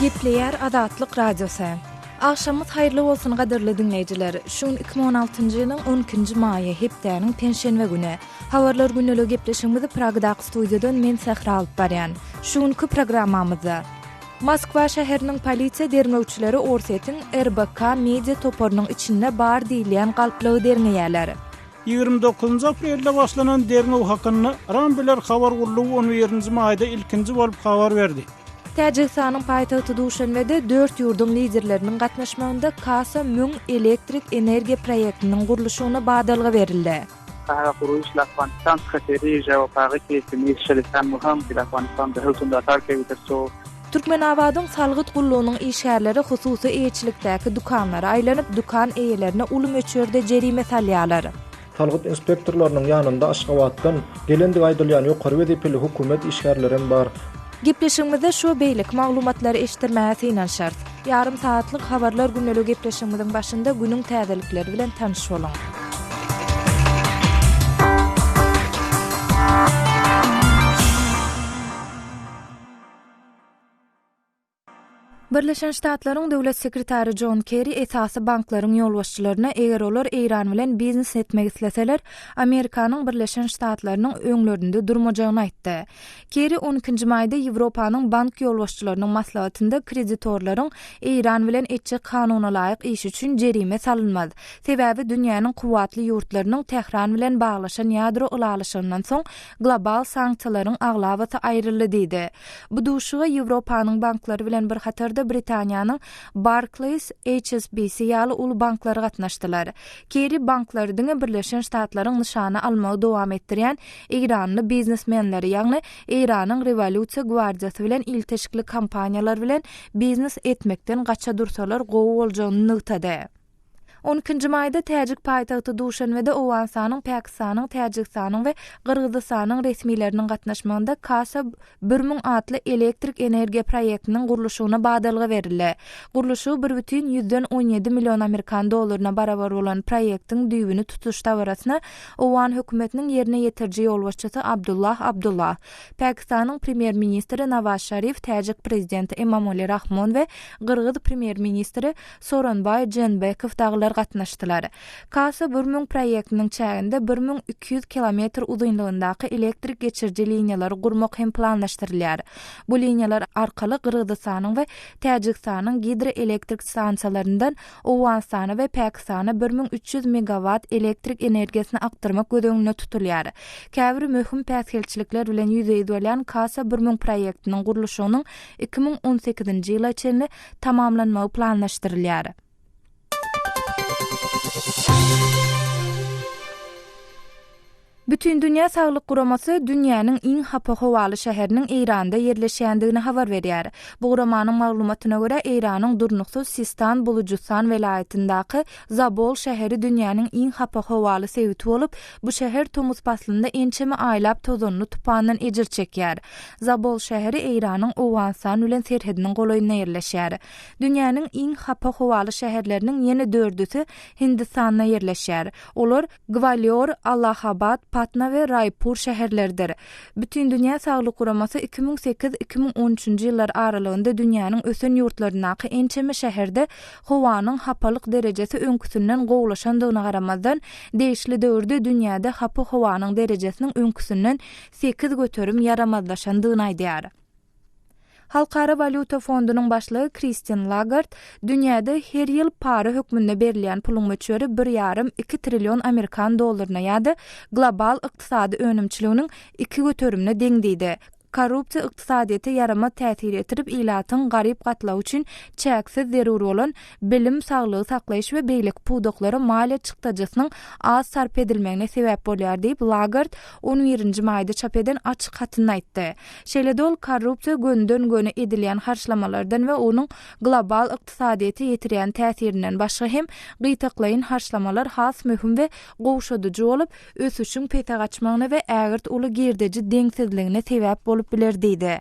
Gepleyer Adatlyk Radiosu. Akşamyz hayrly bolsun gaderli dinleyijiler. Şun 2016-njy ýylyň 12-nji maýy hepdäniň penşenwe güni. Habarlar günlegi gepleşigimizi Pragdaky studiýadan men Sehra alyp barýan. Şuňky programmamyzda Moskwa şäheriniň polisiýa derňewçileri Orsetin RBK media toporunyň içinde bar diýilen galplagy derňeýärler. 29 aprelde başlanan derňew hakyny Rambiler habar gurulugy 11-nji maýda ilkinji bolup habar berdi. Täjikistanyň paýtagty Duşanbede 4 ýurdun liderleriniň gatnaşmagynda Kasa Müň elektrik energiýa proýektiniň guruluşyna badalga berildi. Kuruş Afganistan sekreteri jawapary kesimi şerifden muhim Afganistan'da hükümdarlar keviterso. Türkmenabadyň salgyt gullugynyň işgärleri hususy eýçilikdäki dukanlara aýlanyp dukan eýelerine ulum öçürde jerime salýarlar. Salgyt inspektorlarynyň ýanynda Aşgabatdan gelendik aýdylýan ýokary wezipli hökümet işgärlerim bar. Gepleşigimizde şu beýlik maglumatlary eşitdirmäsi inan şart. Yarım saatlyk habarlar günlegi gepleşigimiziň başynda günüň täzelikleri bilen tanyş bolaň. Birleşen Ştatlaryň döwlet sekretary John Kerry esasy banklaryň ýolbaşçylaryna eger olar Eýran bilen biznes etmek isleseler, Amerikanyň Birleşen Ştatlarynyň öňlerinde durmajagyny aýtdy. Kerry 12-nji maýda Ýewropanyň bank ýolbaşçylarynyň maslahatynda kreditorlaryň Eýran bilen etjek kanuna laýyk iş üçin jerime salynmaz. Sebäbi dünýäniň kuwatly ýurtlarynyň Tehran bilen baglaşan ýadro ulalyşyndan soň global sanksiýalaryň aglabaty aýryldy diýdi. Bu duşuga Ýewropanyň banklary bilen bir hatarda Britaniýanyň Barclays, HSBC ýaly ulu banklary gatnaşdylar. Kerry banklaryň Birleşen Ştatlaryň nyşany almagy dowam etdirýän Eýranly biznesmenleri, ýagny Eýranyň Revolýusiýa Gwardiýasy bilen ilteşikli kampaniýalar bilen biznes etmekden gaça dursalar gowy boljagyny nygtady. 12-nji maýda Täjik paýtagty Duşanbede Owensanyň, Pakistanyň, Täjikistanyň we Gyrgyzstanyň resmiýetleriniň gatnaşmagynda Kasa 1000 atly elektrik energiýa proýektiniň guruluşyna badalga berildi. Guruluşy 1,17 million Amerikan dollaryna barabar bolan proýektiň düýbüni tutuşda barasyna Owan hökümetiniň ýerine ýetirji ýolbaşçysy Abdullah, Pakistanyň premier ministri Nawaz Sharif, Täjik prezidenti Emomali Rahmon we Gyrgyz premier ministri Soronbay Jeenbekow daglar gatnaşdylar. Kasa 1000 proýektiniň çäginde 1200 kilometr uzunlygyndaky elektrik geçirji liniýalary gurmak hem planlaşdyrylýar. Bu liniýalar arkaly Gyrgyzstanyň we Täjikistanyň hidroelektrik stansiýalaryndan Owensany we Pakistana 1300 megawatt elektrik energiýasyny aktarmak gödöňüne tutulýar. Käbir möhüm päsgelçilikler bilen ýüze edilýän Kasa 1000 proýektiniň guruluşynyň 2018-nji ýyla çenli tamamlanmagy planlaşdyrylýar. Bütün Dünya Saglyk Guramasy dünýäniň iň hapa hawaly şäheriniň Eýranda ýerleşýändigini habar berýär. Bu guramanyň maglumatyna görä Eýranyň Durnuksuz Sistan Bulujistan welaýatyndaky Zabol şäheri dünýäniň iň hapa hawaly sewiti bolup, bu şäher Tomuz paslynda ençeme aýlap tozonly tupandan ejir çekýär. Zabol şäheri Eýranyň Owensany bilen serhediniň golaýyna ýerleşýär. Dünýäniň iň hapa hawaly şäherleriniň ýene 4-üsi Hindistanda ýerleşýär. Olar Gwalior, Allahabad, Patna ve Raipur şäherleridir. Bütün Dünya Saglyk Guramasy 2008-2013-nji ýyllar aralygynda dünýäniň ösen ýurtlarynaky ençeme şäherde howanyň hapalyk derejesi öňküsünden gowlaşandygyna garamazdan değişli döwürde dünýäde hapa howanyň derejesiniň öňküsünden 8 göterim yaramazlaşandygyny aýdýar. Halkara Valyuta Fondunyň başlygy Christine Lagarde dünýäde her ýyl para hökmünde berilýän puluň möçberi 1,5-2 trillion Amerikan dollaryna ýa-da global ykdysady önümçiliginiň 2 göterimine deň diýdi. Korrupsiýa ykdysadyýeta yarama täsir etirip ilatyň garyp gatlaw üçin çäksiz zeruri bolan bilim, saglygy saklaýyş we beýlik pudoklary maliýe çykdajasynyň az sarp edilmegine sebäp bolýar diýip Lagarde 11-nji maýda çap eden açyk hatyny aýtdy. Şeýle-de korrupsiýa gönden-göne edilýän harçlamalardan we onuň global ykdysadyýeta ýetirýän täsirinden başga hem gytaklaýyn harçlamalar has möhüm we gowşadyjy bolup, ösüşiň pete gaçmagyna we ägirt uly girdeji deňsizligine sebäp bolup biler diýdi.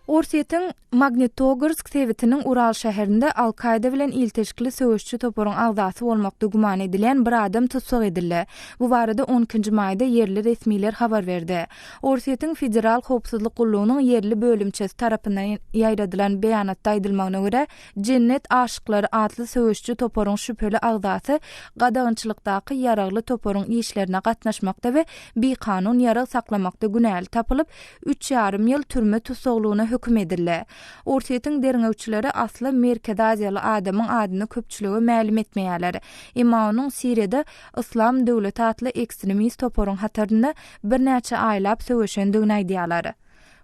Orset'in Magnitogorsk sewitiniň Ural şäherinde Al-Qaida bilen ilteşkili söwüşçü toparyň agzasy bolmakda guman edilen bir adam tutsak edildi. Bu barada 10-njy maýda yerli resmiler habar berdi. Orset'in Federal Howpsuzlyk Gullugynyň yerli bölümçesi tarapyndan ýaýradylan beýanatda aýdylmagyna görä, Cennet aşyklary adly söwüşçü toparyň şüpheli agzasy gadagynçylykdaky ýaragly toparyň işlerine gatnaşmakda we beýkanun ýarag saklamakda günäli tapylyp 3,5 ýyl türme tutsaglygyna hüküm edildi. Orset'in derňewçileri asly Merkez Aziýaly adamyň adyny köpçüligi ma'lum etmeýärler. Emma onuň Siriýede Islam döwleti adly ekstremist toparyň hatarynda bir näçe aýlap söwüşendigini aýdýarlar.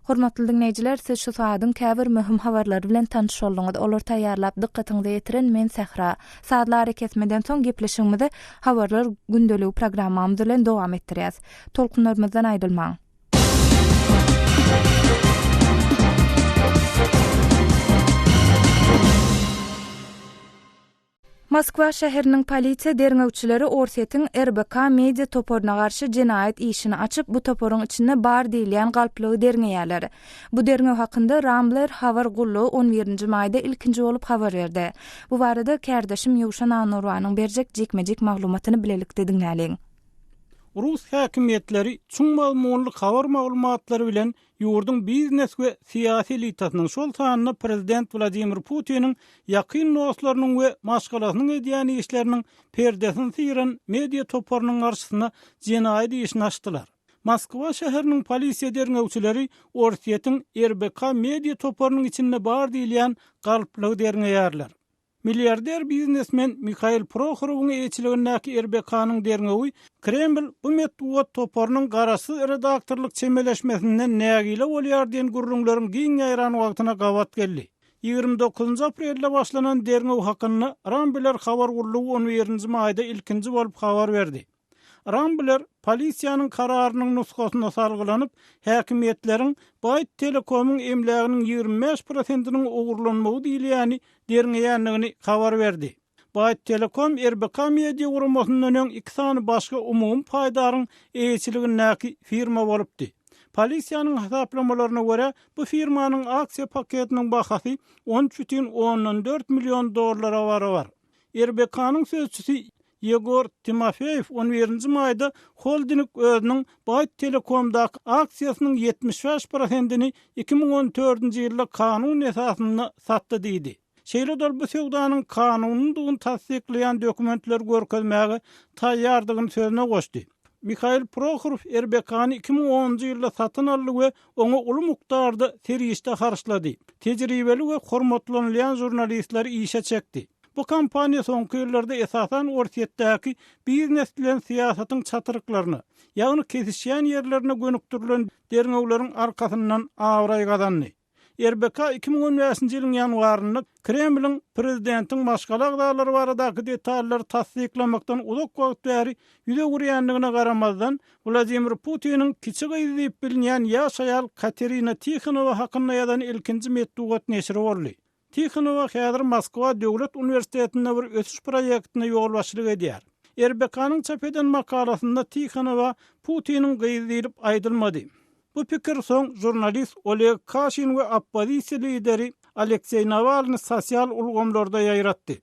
Hormatly dinleýijiler, siz şu saatyň käbir möhüm habarlary bilen tanış bolduňyz. Olar taýýarlap dikkatiňizi ýetiren men Sehra. Saatlary kesmeden soň gepleşigimizi habarlar gündelik programmamyz bilen dowam etdirýäs. Tolkunlarymyzdan aýdylmaň. Moskwa şäheriniň polisiýa derňewçileri Orset'in RBK media toporyna garşy jinayet işini açyp bu toporyň içinde bar diýilýän galplygy derňeýärler. Bu derňew hakynda Rambler habar gullugy 11-nji maýda ilkinji bolup habar berdi. Bu barada kärdeşim Ýowşan Anurwanyň berjek jekmejek maglumatyny bilelikde diňläliň. Rus häkimetleri çuň mazmunly habar maglumatlary bilen ýurdun biznes we siýasy elitasynyň şol sanyny prezident Vladimir Putiniň ýakyn dostlarynyň we maşgalasynyň edýän işleriniň perdesini syran media toparynyň garşysyna jinayet işini açdylar. Moskwa şäheriniň polisiýa derňewçileri Orset'in RBK media toparynyň içinde bar diýilýän galplygy derňeýärler. Milliarder biznesmen Mikhail Prokhorowyň eýçiligindäki RBK-nyň derňewi Kreml bu medeniýet toparynyň garasy redaktorlyk çemeleşmesinden nägile bolýar diýen gurrunlaryň giň ýaýran wagtyna gawat geldi. 29 aprelde başlanan derňew hakyny Rambler habar gullugy 11-nji maýda ilkinji bolup habar berdi. Rambler polisiýanyň kararynyň nuskasyna salgylanyp, häkimetleriň Bayt Telekomyň emläginiň 25%-nyň ogurlanmagy diýilýäni derňeýänligini habar berdi. Bayt Telekom RBK media guramasynyň öňň 2 sany başga umum paýdaryň eýçiligindäki firma bolupdy. Polisiýanyň hasaplamalarına görä bu firmanyň aksiýa paketiniň bahasy 13,4 million dollara bar. RBK-nyň sözçüsi Yegor Timofeyev 11-nji maýda holding özüniň Bayt Telekomdaky aksiýasynyň 75%-ni 2014-nji ýylda kanun esasyna satdy diýdi. Şeýle bu sowdanyň kanundygyny tasdikleýän dokumentler görkezmäge taýýardygyny sözüne goşdy. Mikhail Prokhorov RBK-ny 2010-njy ýylda satyn aldy we oňa uly mukdarda serýişde harçlady. Tejribeli we hormatlanýan jurnalistler işe çekdi. Bu kampaniýa soňky ýyllarda esasan Orset'däki biznes bilen siýasatyň çatyrlyklaryny, ýagny kesişýän ýerlerine gönükdirilen derňewleriň arkasyndan awray gazandy. RBK 2015-nji ýylyň ýanwarynda Kremliň prezidentiň maşgala agdalary baradaky detallar tasdiklamakdan uzak wagt bäri ýüze gurýanlygyna garamazdan Vladimir Putiniň kiçik ýyzyp bilinýän ýaş aýal Katerina Tikhanowa hakyna ýazan ilkinji medeniýet neşri boldy. Tikhanowa häzir Moskwa Döwlet Uniwersitetinde bir ötüş proýektine ýol başlyk edýär. RBK-nyň çap eden makalasynda Tikhanowa Putiniň gyýdylip aýdylmady. Bu pikir soň jurnalist Oleg Kashin we opposisiýa lideri Aleksey Navalny sosial ulgamlarda ýaýratdy.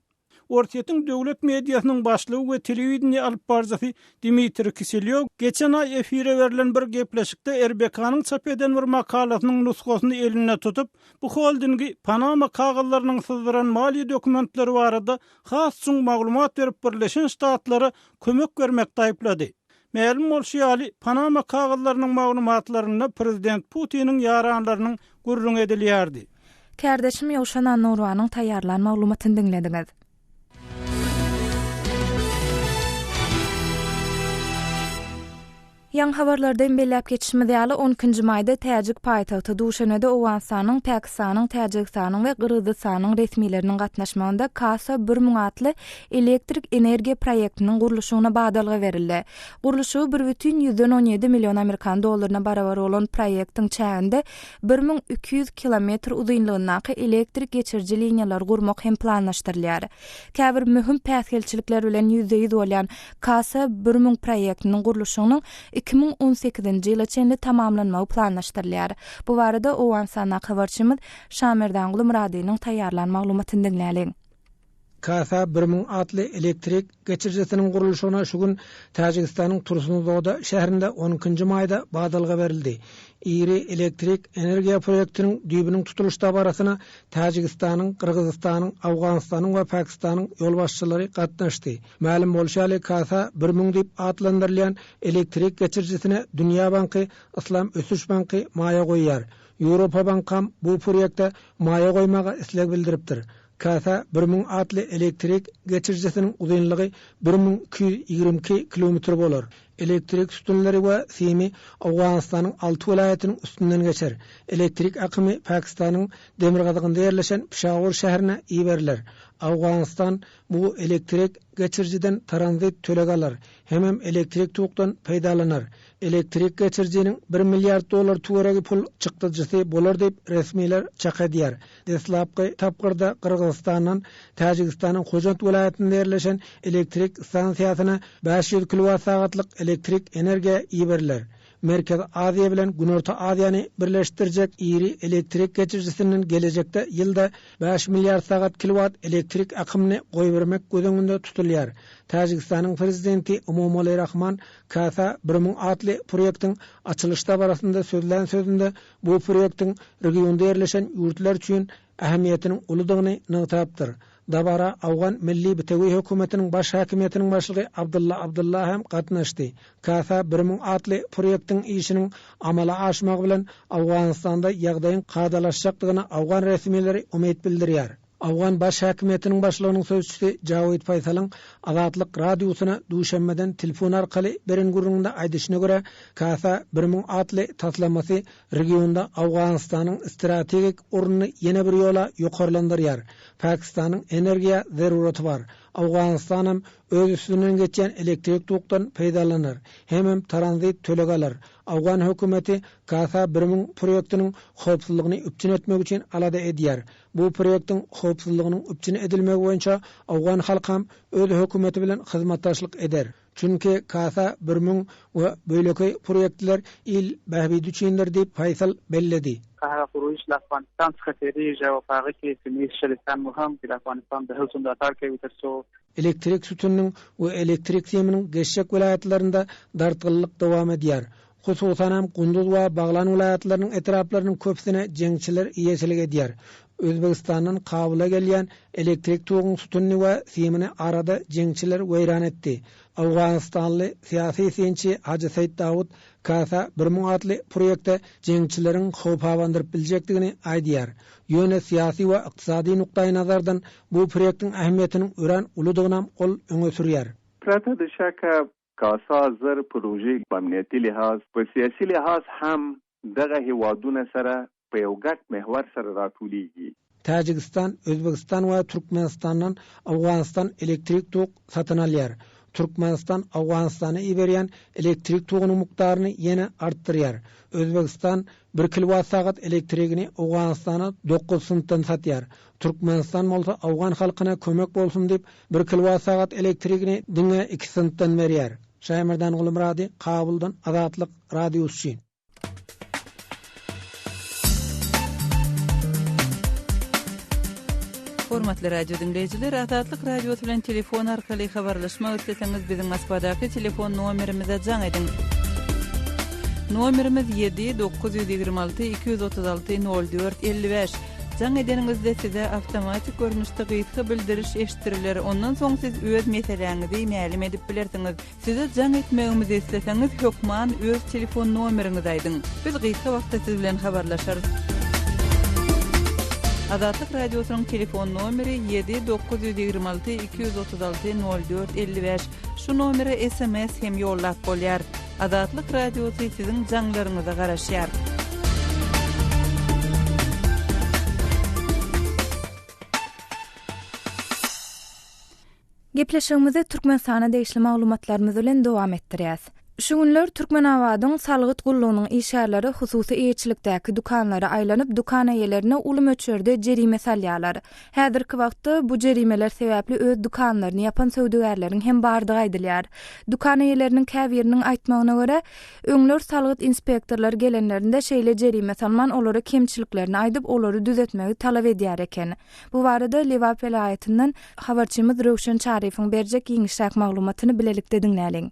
Orset'in döwlet mediasynyň başlygy we telewizioniýa alyp barjasy Dmitri Kiselyov geçen ay efire berilen bir gepleşikde RBK-nyň çap eden bir makalasynyň nuskasyny eline tutup, bu holdingi Panama kagazlarynyň sızdıran maliýe dokumentleri barada has çuň maglumat berip Birleşen Ştatlara kömek bermekde aýplady. Ma'lum bolşýaly Panama kagazlarynyň maglumatlaryna prezident Putiniň ýaranlarynyň gurrun edilýärdi. Kärdeşim Ýowşan Anurwanyň taýýarlan maglumatyny dinlediňiz. Ýang habarlardan belläp geçişimiz ýaly 10-njy maýda Täjik paýtagty Duşanede Owganistanyň, Pakistanyň, Täjikistanyň we Gyrgyzstanyň resmileriniň gatnaşmagynda Kasa 1000 atly elektrik energiýa proýektiniň gurulşyna badalgy berildi. Gurulşy 1,17 million Amerikan dollaryna barabar bolan proýektiň çäginde 1200 kilometr uzunlygynaky elektrik geçirji liniýalar gurmak hem planlaşdyrylýar. Käbir möhüm päsgelçilikler bilen ýüzde ýüz bolan Kasa 1000 proýektiniň gurulşynyň 2018-nji ýyla çenli tamamlanmagy planlaşdyrylýar. Bu barada owan sana habarçymyz Şamerdan Gulmuradynyň taýýarlan maglumatyny dinläýälen. Kasa 1000 atly elektrik geçirjesiniň gurulşyna şu gün Täjikistanyň Tursunzoda şäherinde 12-nji maýda badalga berildi. İri elektrik energiýa proýektiniň düýbüniň tutuluşda barasyna Täjikistanyň, Kyrgyzstanyň, Awganistanyň we Pakistanyň ýolbaşçylary gatnaşdy. Ma'lum bolşaly Kasa 1000 diýip atlandyrylýan elektrik geçirjesine Dünýä banky, Islam ösüş banky maýa goýýar. Ýewropa bankam bu proýekde maýa goýmaga isleg bildiripdir. Kasa 1000 atly elektrik geçirjesiniň uzunlygy 1222 kilometr bolar. Elektrik sütunlary we semi Awganistanyň 6 vilayatynyň üstünden geçer. Elektrik akymy Pakistanyň Demirgazagynda ýerleşen Peshawar şäherine iýeriler. Awganistan bu elektrik geçirjiden transit töleg alar. Hemem elektrik tuğdan peýdalanar. Elektrik geçirjiniň 1 milliard dolar tuğragi pul çykdyjysy bolar diýip resmiler çak edýär. Deslapky tapgyrda Kyrgyzstanyň Täjikistanyň Hojant vilayatynda ýerleşen elektrik stansiýasyna 500 kWh elektrik energiýa iýeriler. Merkez Aziýa bilen Günorta Aziýany birleşdirjek iri elektrik geçirjisiniň gelecekde ýylda 5 milyar sagat kilowat elektrik akymyny goýup bermek gözüňünde tutulýar. Täjikistanyň prezidenti Emomali Rahman Kasa 1000 atly proýektiň açylışda barasynda sözlen sözünde bu proýektiň regionda ýerleşen ýurtlar üçin ähmiýetiniň ulydygyny nygytapdyr. Dabara Awgan Milli Bitewi hökümetiniň baş hakimiýetiniň başlygy Abdulla hem gatnaşdy. Kasa 1000 atly proýektiň işiniň amala aşmagy bilen Awganistanda ýagdaýyň gadalaşjakdygyna Awgan resmileri umyt bildirýär. Awgan baş hakimiýetiniň başlygynyň sözçüsi Jawid Faysalyň Azatlyk radiosyna duşanmadan telefon arkaly beren gurrunda aýdyşyna görä Kasa 1000 atly taslamasy regionda Awganistanyň strategik ornuny ýene bir ýola ýokarlandyrýar. Pakistanyň energiýa zeruraty bar. Awganistan öz üstünden geçen elektrik tuğdan peýdalanır. Hemem transit töleg alar. Awgan hökümeti Kasa 1000 proýektiniň howpsuzlygyny üpçün etmek üçin alada edýär. Bu proýektiň howpsuzlygynyň üpçün edilmegi boýunça Awgan halkam öz hökümeti bilen hyzmatdaşlyk eder. Çünki Kasa 1000 we böýleki proýektler il bähbidi üçindir diýip Faysal belledi. Kahra kuruş Afganistan sekreteri jawapary kesimi şerifden muhim bir Afganistan'da hızında tarke bitirso. Elektrik sütunnyň we elektrik seminiň geçşek vilayatlarynda dartgyllyk dowam edýär. Hususan Gunduz we Baglan vilayatlarynyň etraplarynyň köpsine jeňçiler iýeçilik edýär. Özbegistanyň Kabulla gelýän elektrik tuğun sütunny we semini arada jeňçiler weýran etdi. Awganistanly syýasy sençi Hacı Said Dawud Kasa 1000 atly proýekde jeňçileriň howp hawandyryp biljekdigini aýdýar. Ýöne syýasy we ykdysady nukdaý nazardan bu proýektiň ähmiýetiniň ören ulydygyna ol öňe sürýär. Prata de şaka Kasa zar proje amniyeti lihaz ve siyasi lihaz hem daga hiwaduna sara peýogat mehwar sara ratuligi. Täjikistan, Özbegistan we Türkmenistanyň Awganistan elektrik tuğ satyn alýar. Türkmenistan Awganistana iberýän elektrik tuğunyň mukdaryny ýene artdyrýar. Özbegistan 1 kilowat elektrigini Awganistana 9 sentden satýar. Türkmenistan bolsa Awgan halkyna kömek bolsun diýip 1 kilowat elektrigini diňe 2 sentden berýär. Şaýmerdan Gulmurady, Kabuldan Azatlyk radiosy. Hormatly radio dinleyijiler, Azatlyk radiosu bilen telefon arkaly habarlaşmak isleseňiz biziň Moskvadaky telefon nomerimize jaň edin. Nomerimiz 7-926-236-04-55. Jaň edeniňizde size awtomatik görnüşde gyýtgy bildiriş eşitdiriler. Ondan soň siz öz meseleňizi ma'lum edip bilersiňiz. Size jaň etmegimizi isleseňiz hökman öz telefon nomeriňizi aýdyň. Biz gyýtgy wagtda siz bilen habarlaşarys. Azatlyk radiosynyň telefon nomeri 7-926-236-04-55. Şu nomere SMS hem ýollap bolýar. Azatlyk radiosy siziň jaňlaryňyza garaşýar. Gepleşigimizi Türkmenistana deýişli maglumatlarymyz bilen dowam etdirýäs. Şu günler Türkmenawadyň salgyt gullugynyň işgärleri hususy eýçilikdäki dukanlara aýlanyp dukan eýelerine uly möçberde jerime salýarlar. Häzirki wagtda bu jerimeler sebäpli öz dukanlaryny ýapan söwdegärleriň hem bardygy aýdylýar. Dukan eýeleriniň käbiriniň aýtmagyna görä, öňler salgyt inspektorlar gelenlerinde şeýle jerime salman olary kemçiliklerini aýdyp olary düzeltmegi talap edýär eken. Bu barada Lewap vilayatynyň habarçymyz Röwşen Çaryfoň berjek ýeňişräk maglumatyny bilelikde diňläliň.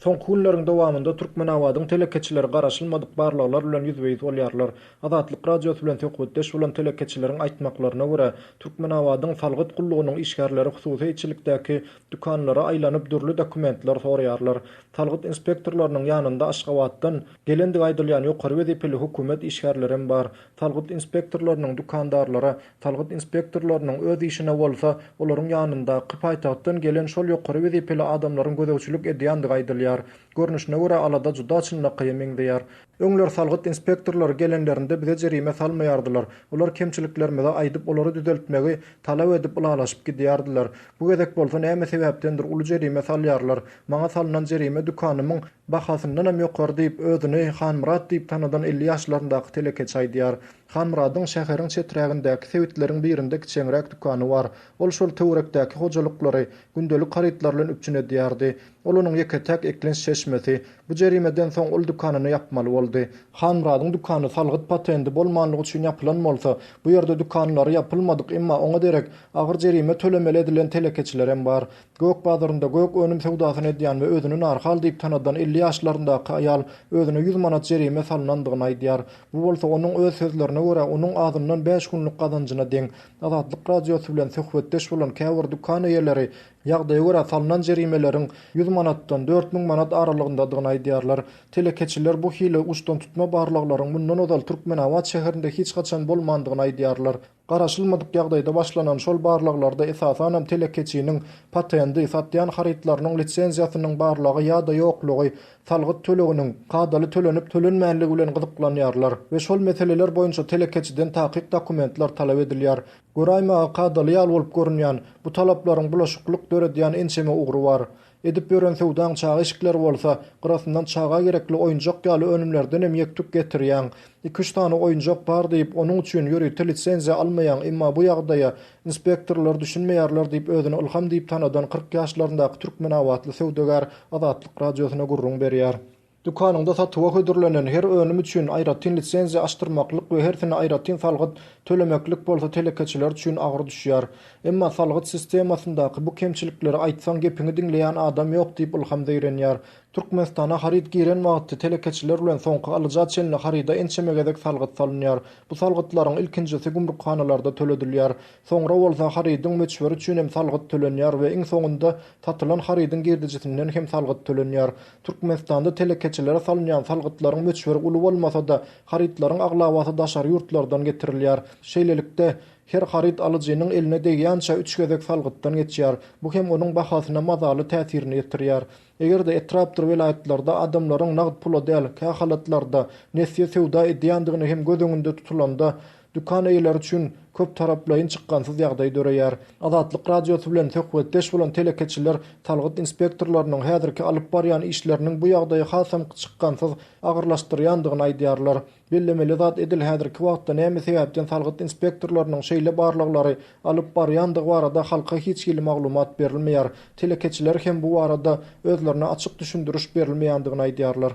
Son günleriň dowamında Türkmenawadyň telekeçileri garaşylmadyk barlyklar bilen ýüzbeýiz bolýarlar. Azatlyk radiosu bilen söhbetdeş bolan telekeçileriň aýtmaklaryna görä, Türkmenawadyň salgyt gullugynyň işgärleri hususy eýçilikdäki dukanlara aýlanyp dürli dokumentler soraýarlar. Salgyt inspektorlarynyň ýanynda Aşgabatdan gelendik aýdylýan ýokary wezipeli hukumet işgärleri bar. Salgyt inspektorlarynyň dukandarlara, salgyt inspektorlarynyň öz işine bolsa, olaryň ýanynda Kypaýtagtdan gelen şol ýokary wezipeli adamlaryň gözegçilik edýändig aýdylýar. Görnüşine göre alada juda çynlyk ýemingdiýär. Öňler salgyt inspektorlar gelenlerinde bize jerime salmaýardylar. Olar kemçiliklerimizi aýdyp olary düzeltmegi talap edip ulalaşyp gidýärdiler. Bu gedek bolsa näme sebäpdendir uly jerime salýarlar. Maňa salynan jerime dukanymyň bahasyndan hem ýokary diýip özüni Hanmurat diýip tanadan 50 ýaşlaryndaky telekeç aýdýar. Hanmuradyň şäheriň çeträgindäki sewitleriň birinde kiçeňrek dukany bar. Ol şol töwerekdäki hojalyklary gündelik harytlar bilen üpçün edýärdi. Olanyň ýeketek eklenç çeşmesi bu jerimeden soň ol dukanyny ýapmaly boldy. Hanmuradyň dukany salgyt patendi bolmanlygy üçin ýapylan bolsa, bu ýerde dukanlary ýapylmadyk, emma oňa derek agyr jerime tölemeli edilen telekeçiler hem bar. Gök bazarynda gök önüm sewdasyny edýän we özüni narhal diýip tanadan 50 ýaşlaryndaky aýal özüne 100 manat jerime salynandygyny aýdýar. Bu bolsa onuň öz sözlerine görä onuň adyndan 5 günlük gazanjyna deň. Azatlyk radiosu bilen söhbetdeş bolan käwir dukan eýeleri ýagdaýa görä salynan jerimelerin 100 manatdan 4000 manat aralygyndadygyny aýdýarlar. Telekeçiler bu hile uçdan tutma barlyklaryň bundan ozal Türkmenawat şäherinde hiç gaçan bolmandygyny aýdýarlar. Garaşylmadyk ýagdaýda başlanan şol barlyklarda esasan telekeçiniň patendi satýan harytlarynyň lisensiýasynyň barlygy ýa-da ýoklugy salgyt töleginiň gadaly tölenip tölenmänligi bilen gyzyklanýarlar we şol meseleler boýunça telekeçiden takyk dokumentler talap edilýär. Goraýma gadaly ýal bolup görünýän bu talaplaryň bulaşyklyk döredýän ençeme ugry bar. Edip beren sewdaň çağa işikler bolsa, gyrasyndan çağa gerekli oýunjak ýaly önümlerden hem ýektuk getirýän. 2-3 tane oýunjak bar diýip onuň üçin ýöri lisensiýa almaýan, emma bu ýagdaýa inspektorlar düşünmeýärler diýip özüne ilham diýip tanadan 40 ýaşlaryndaky Türkmenawatly sewdegär Azatlyk radiosyna gurrun berýär. Dukanynda satywa hödürlenen her önüm üçin aýratyn lisensiýa açdyrmaklyk we her sene aýratyn salgyt tölemeklik bolsa telekeçiler üçin agyr düşýär. Emma salgyt sistemasyndaky bu kemçilikleri aýtsaň gepiňi diňleýän adam ýok diýip ilham berenýär. Türkmenistana haryt giren wagtda telekeçiler bilen soňky alyjat çenli haryda ençeme gezek salgyt salynýar. Bu salgytlaryň ilkinjisi gumrukhanalarda töledilýär. Soňra bolsa harydyň möçberi üçin hem salgyt tölenýär we iň soňunda satylan harydyň girdijisinden hem salgyt tölenýär. Türkmenistanda telekeçilere salynýan salgytlaryň möçberi uly bolmasa-da harytlaryň aglawasy daşar ýurtlardan getirilýär. Şeýlelikde her haryt alyjynyň eline degýänçe 3 gezek salgytdan geçýär. Bu hem onuň bahasyna mazaly täsirini ýetirýär. Egerde etrapdyr vilayatlarda adamlaryň nagd pula däl, kähalatlarda nesýe sewda edýändigini hem göz öňünde tutulanda dukan eýeleri üçin köp taraplayın çykkansyz ýagdaý döreýär. Azatlyk radiosu bilen söhbetdeş bolan telekeçiler salgyt inspektorlarynyň häzirki alyp barýan işleriniň bu ýagdaýa hasam çykkansyz agyrlaşdyrýandygyny aýdýarlar. Bellemeli zat edil häzirki wagtda näme sebäpden salgyt inspektorlarynyň şeýle barlyklary alyp barýandygy barada halka hiç ýyly maglumat berilmeýär. Telekeçiler hem bu arada özlerine açyk düşündiriş berilmeýändigini aýdýarlar.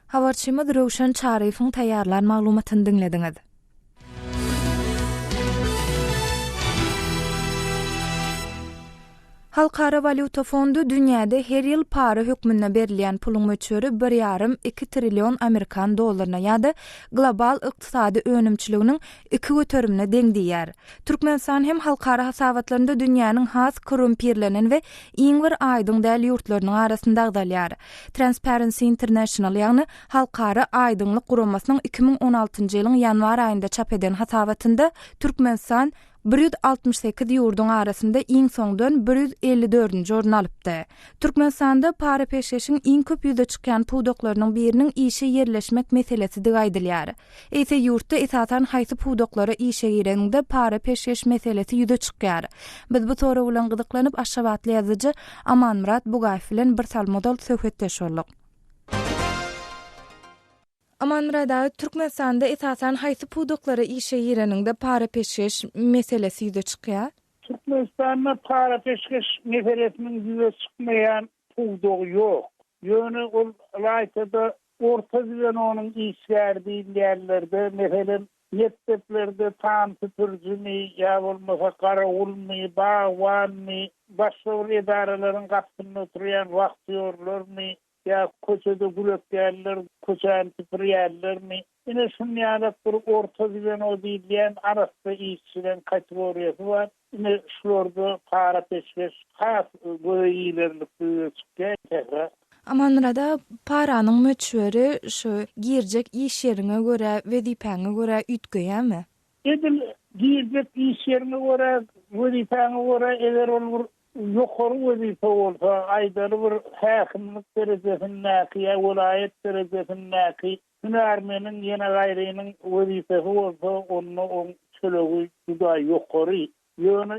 Habarçymyz Röwşen Çaryfoň taýýarlan maglumatyny dinlediňiz. Halkara Valyuta Fondu dünýäde her ýyl para hökmünde berilýän puluň möçberi 1,5-2 trillion Amerikan dollaryna ýa-da global ykdysady önümçiliginiň 2 göterümine deň diýär. Türkmenistan hem halkara hasabatlarynda dünýäniň has korrumpirlenen we iň bir aýdyň däl ýurtlarynyň arasynda agdalýar. Transparency International ýagny halkara aýdyňlyk guramasynyň 2016-njy ýylyň ýanwar aýynda çap eden hasabatynda Türkmenistan 168 ýurdun arasynda iň soňdan 154-nji orun alypdy. Türkmenistanda para peşkeşiň iň köp ýüze çykýan puwdoklarynyň biriniň işe ýerleşmek meselesi diýip aýdylýar. Ese ýurtda esasan haýsy puwdoklara işe gireninde para peşkeş meselesi ýüze çykýar. Biz bu soraw bilen gyzyklanyp Aşgabatly ýazyjy Amanmurat Bugaýew bilen bir sal model söhbetdeş bolduk. Amanrada Türkmenistanda esasen haýsy puduklary işe ýereninde para peşkeş meselesi ýüze çykýar? Türkmenistan'da para peşkeş meselesinin ýüze çykmaýan pudug ýok. Ýöne ol laýtada orta düzen onun işgärdiği yerlerde, mesela mekteplerде tam tüpürcümi, ya bolmasa karavulmi, bağvanmi, başka bir idarelerin kapısında oturuyan vaktiyörlermi, ya köçede gülöklerler, köçen tüpüryerlermi, yine şunyadak bir orta düzen o diyen arasında işçilerin kategoriyası var. Yine şurada para peşkeş, has böyle iyilerlik büyüye çıkıyor. Amanrada paranın möçberi şu girjek iş yerine göre, wezipäňe göre ütgeýärmi? Edil girjek iş yerine göre, wezipäňe göre eger ol ýokary wezipe bolsa, aýdary bir häkimlik derejesindäki ýa welaýet derejesindäki hünärmeniň ýene gaýrynyň wezipesi bolsa, onu çölegi juda ýokary. Ýöne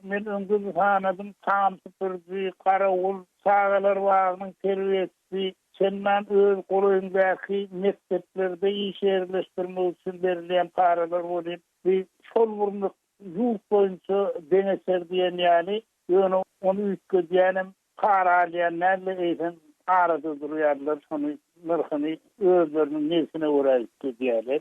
men öňde hanadyň tam süpürji, karawul, sağalar wagtynyň terbiýetçisi, senden öz goýundaky mekteplerde iş ýerleşdirmek üçin berilýän paralar bolar. Bir şolburluk ýurt boýunça deneser diýen ýaly, ýöne onu ütgeýänem para alýanlarla eýsen arada durýarlar, şonu nyrkyny özleriniň nesine görä ütgeýärler.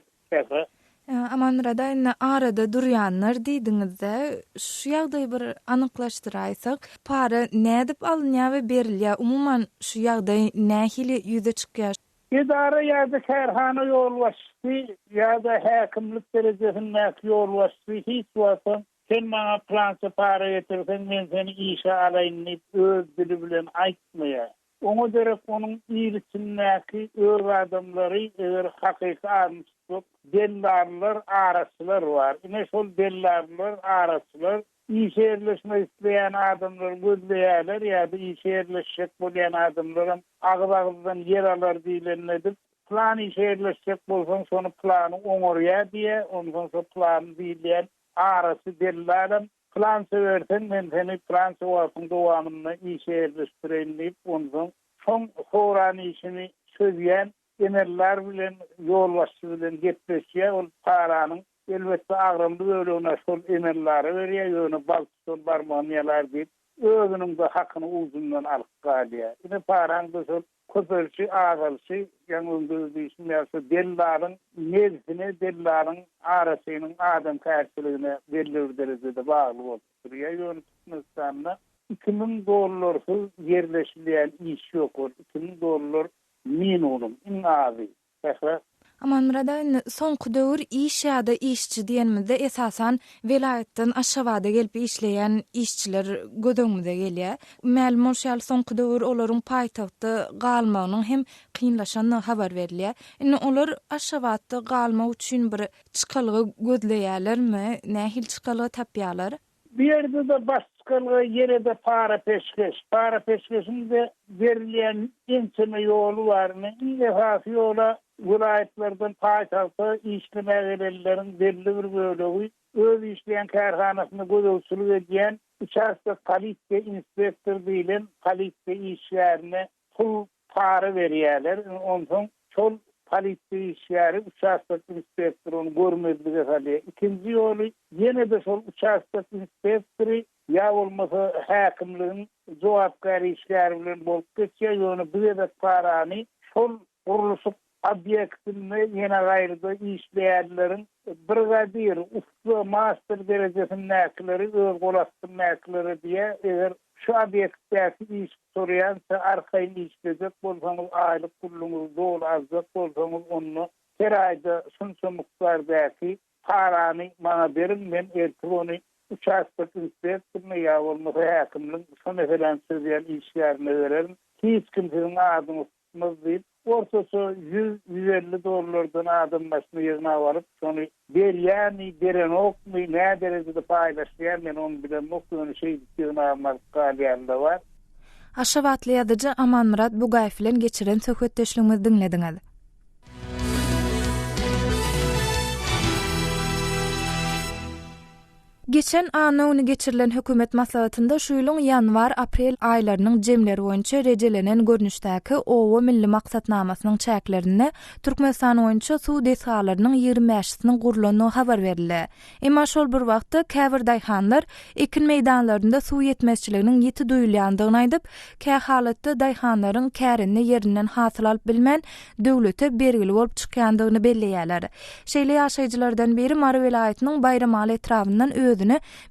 Amanrada arada durýanlar diýdiňizde, şu ýagdaý bir anyklaşdyraýsak, para nädip alınýar we berilýär? Umuman şu ýagdaý nähili ýüze çykýar? İdara ýa-da şäherhana ýolbaşçy ýa-da häkimlik derejesindäki ýolbaşçy hiç wagtda sen maňa plança para ýetirsen, men seni işe alaýyn diýip öz dili bilen aýtmaýar. Oňa gerek onuň ýylyçyndäki öz adamlary eger hakyky almyşdyk, dellarlar, araçylar bar. Ine şol dellarlar, araçylar iş ýerleşmek isleýän adamlar gözleýärler ýa-da iş ýerleşjek bolýan adamlar agyzdan yer alar diýilendir. Plan iş ýerleşjek bolsaň şonu plany oňarýar diýe, ondan soň plan diýilýän araçy dellarlar plan seversen men seni plan sewatyn dowamyny iş ýerleşdireýin diýip ondan soň horany işini söýýän emerler bilen ýolbaşçy bilen gepleşýär, ol paranyň elbetde agrymdy bölügine şol emerleri berýär, ýöne balçyl barmanýalar diýip özüniň de hakyny uzundan alyp galýar. Ine paraň da şol köpelçi agalçy ýa-da diýişmärse dellaryň mezgine, dellaryň arasynyň adam kärçiligine berilýär derejede bagly bolup durýar. Ýöne Türkmenistanda $2000 yerleşilýän iş ýok. $2000 minimum in azy. Amanrada soňky döwür iş ýa-da işçi diýenmizde esasan welaýetden aşawada gelip işleýän işçiler gödöňmize gelýär. Ma'lum şol soňky döwür olaryň paýtagtda galmagynyň hem kynlaşanyny habar berilýär. Indi olar aşawatda galmak üçin bir çykalygy gözleýärlermi? Nähil çykalygy tapýarlar? Bir yerde de başkalığı yere de para peşkeş. Para peşkeşinde verilýän ençeme ýolu barmy? Esas ýola vilayetlerden paýtagta işlemäge gelenleriň belli bir bölegi öz işleýän kärhanasyny gözegçilik edýän uçakda kalite inspektor diýilen kalite işlerine pul para berýärler. Ondan şol kalite işleri uçakda inspektorun görmezlige halde. İkinci ýoly ýene de şol uçakda inspektori ýa bolmasa häkimligiň jogapkary işleri bilen bolup geçýär. Ýöne bu ýerde parany şol guruluşy obyektinde ýene gaýrda işleýärleriň brigadir, usta, master derejesindäkileri öz golaşdyrmakları diye eger şu obyektdäki iş sorýansa arkaýyn işlejek bolsaňyz aýlyk puluňyz dol azdyk bolsaňyz onu her aýda şunça mukdardaky parany maňa berin, men ertesi uçakda inspektorny ýa bolmasa häkimliň şonu bilen söýýän işlerine bererim. Hiç kimseň adyny tutmaz diýip ortasy $100-150 adam başyna ýygyna baryp şonu berýärmi, beren okmy, nä derejede paýlaşýar, men onu bilemok, ýöne şey ýygyna markalýanda bar. Aşawatly ýazyjy Amanmurat Bugaýew bilen geçiren söhbetdeşligimizi dinlediňiz. Geçen anony geçirilen hökümet maslahatynda şu ýylyň ýanwar-aprel aýlarynyň jemleri boýunça rejelenen görnüşdäki owa milli maksatnamasynyň çäklerini Türkmenistan boýunça suw desalarynyň 25-siniň gurulanyny habar berildi. Emma şol bir wagtda käbir daýhanlar ekin meýdanlarynda suw ýetmezçiliginiň ýeti duýulýandygyny aýdyp, kä halatda daýhanlaryň kärini ýerinden hasyl alyp bilmän döwlete bergili bolup çykýandygyny belleýärler. Şeýle ýaşaýjylardan biri Mary welaýatynyň Bayramaly etrafyndan özüni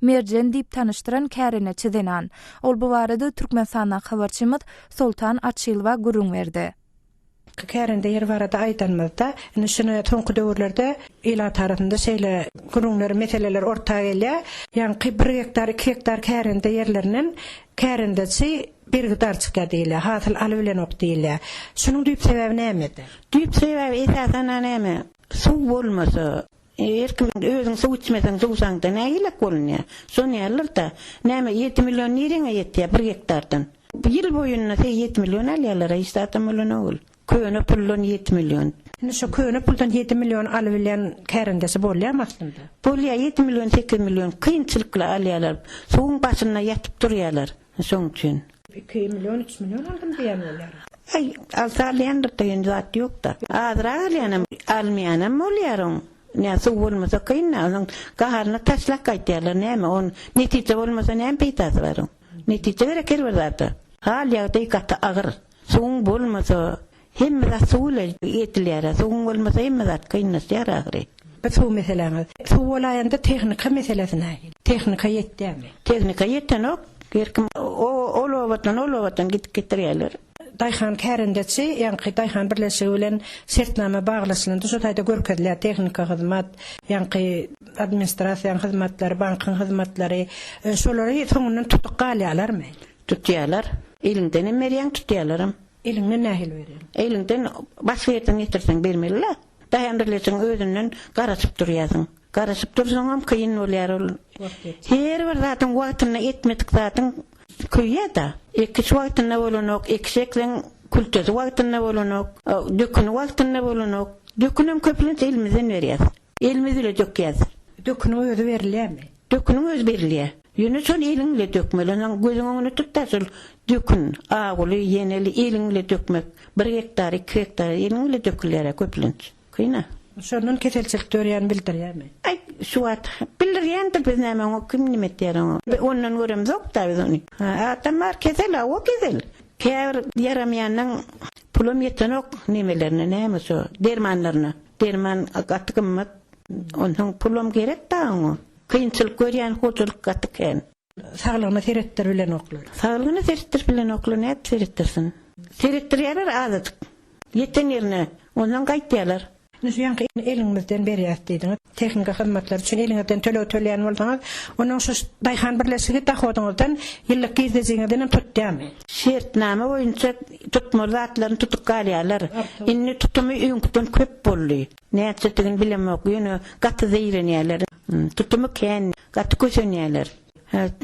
merjen diýip tanıştyran kärine çizenan. Ol bu barada Türkmenistandan habarçymyz Sultan Açylwa gurrun berdi. Kärinde yer barada aýdanmazda, şunu soňky döwürlerde ila tarapynda şeýle gurrunlar meseleler ortaga gelýär. Ýani 1 hektar 2 hektar kärinde yerlerinin kärindesi bir gıdar çıka diýilýär, hasyl alybilen ok diýilýär. Şunuň düýp sebebi nämedir? Düýp sebebi esasen näme? Suw bolmasa erkim özüň suw içmesen suwsaňda nägilek bolýar? Şonu ýerlerde näme 7 million ýeriňe ýetýär 1 hektardan. Ýyl boýuna 7 million alýarlar, istada million ol. Köne puldan 7 million. Şu köne puldan 7 million alybilen kärindesi bolýar aslında. Bolýar 7 million 8 million kynçylykla alýarlar. Suwun başyna ýatyp durýarlar. Şoň üçin 2 million 3 million aldım diýen bolýar. Ay, alsalýandyr diýen zat ýokda. Azra alýanam, almaýanam bolýar. Ne suw bolmasa kynna, gaharna taşlak gaýtýarlar näme on netije bolmasa näme peýtasy bar. Netije berek ber zat. Hal ýagdaý gaty agyr. Suwun bolmasa hemme zat suwla ýetilýär. Suwun bolmasa hemme zat kynnasýar agry. Suw meselesi. Suw bolaýanda tehnika meselesi näme? Tehnika ýetdimi? Tehnika ýetdenok, erkim olowatan gittirýärler. Daýhan kärindesi, ýani daýhan birleşigi bilen sertnama baglasynda şu taýda görkezler tehnika hyzmat, ýani administrasiýa hyzmatlary, bankyň hyzmatlary, şolary soňundan tutup galýarlarmy? Tutýarlar. Elinden emeriň tutýarlar. Elinden nähil berýär? Elinden başga ýerden getirseň bermeliler. Daýhan birleşigiň özünden garaşyp durýarsyň. Garaşyp dursaň hem kyn bolýar ol. Her bir zatyň wagtyna etmedik zatyň köýýär. Iki wagtyna bolanok, eksekleň kultur wagtyna bolanok, dökün wagtyna bolanok. Dökünüm köplenç elimizden berýär. Elimizle dökýär. Dökünüm özü berilýärmi? Dökünüm öz berilýär. Ýöne şol eliňle dökmeli, gözüň öňüne tutdaşyl dökün, aguly, ýeneli eliňle dökmek. 1 hektar, 2 hektar eliňle dökülýär köplenç. Kyna. Şonun keselçilik dörýän bildirýärmi? Ay, şu at bildirýändir biz näme o kim nime etýär. Ondan görem zokda biz onu. Atamar kesel, o kesel. Kär yaramýanyň pulum ýetdenok nimelerine näme şu dermanlaryna. Derman gatykymyt onun pulum gerek da onu. Kynçylyk görýän hoçuluk gatyken. Saglygyny seretdir bilen oklar. Saglygyny seretdir bilen oklar näme seretdirsin? Seretdirýärler adat. Ýeten ýerine ondan gaýtýarlar. Ýani eliňizden berýär diýdiňiz. Tehnika hyzmatlar üçin eliňizden töleýän bolsaňyz, onuň şu daýhan birleşigi tahodyňyzdan ýyllyk gizlejiňizden tutýarmy? Şertnama boýunça tutma zatlaryny tutup galýarlar. Inni tutumy öňkden köp boldy. Näçe tigin bilemok, ýöne gaty zeýrenýärler. Tutumy kän, gaty köşenýärler.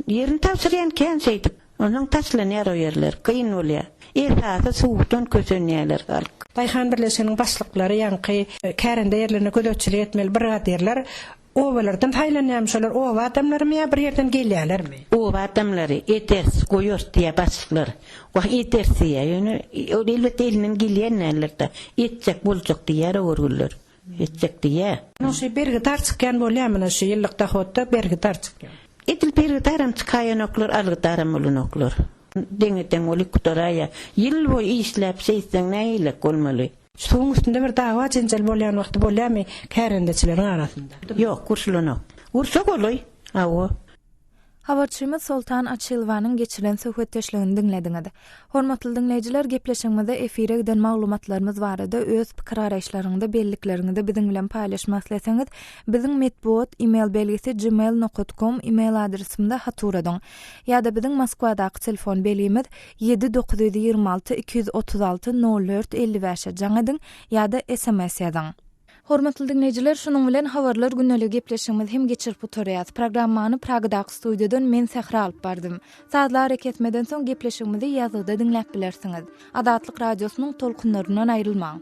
Ýerini tapşyrýan kän şeýdip, onuň taşlanýar o ýerler, kyn bolýar. Esasy suwdan köşenýärler halk. Daýhan birleşiginiň başlyklary ýani kärinde ýerlerine gödöçilik etmeli brigadirler. Owalardan taýlanýan şolar owa adamlarmy ýa bir ýerden gelýärlermi? Owa adamlary eters goýos diýe başlyklary. Wa eters diýe ýöne elbetde elinden gelýänler etjek boljak diýär örgüller. Etjek diýe. Noşy bergi tarçykýan bolýarmy şu ýyllyk tahoda bergi tarçykýan? Etil bergi taram çykaýan oklar, algy taram bolan oklar. Deňeten oly kutaraya ýyl boýy işläp şeýsen näýilek bolmaly. Suwun üstünde bir dawa jenjal bolýan wagty bolýarmy kärendeçileriň arasynda? Ýok, kurşulanok. Ursak oloy. Awa. Habarçymyz Sultan Açylwanyň geçiren söhbetdeşligini dinlediňiz. Hormatly dinleýijiler, gepleşigimizde efire giden maglumatlarymyz barada öz pikir araýşlaryňyzda belliklerini de biziň bilen paýlaşmak isleseňiz, biziň medbuat email belgisi gmail.com email adresimde haturadyň. Ýa-da biziň Moskwadaky telefon belgimiz 7926 236 04 55 jaňadyň ýa-da SMS ýazyň. Hormatly dinleýijiler, şunuň bilen habarlar günnelik gepleşigimiz hem geçirip oturýar. Programmany Pragdaky studiýadan men Sehra alyp bardym. Saatlar hareket etmeden soň gepleşigimizi ýazgyda dinläp bilersiňiz. Adatlyk radiosynyň tolkunlaryndan aýrylmaň.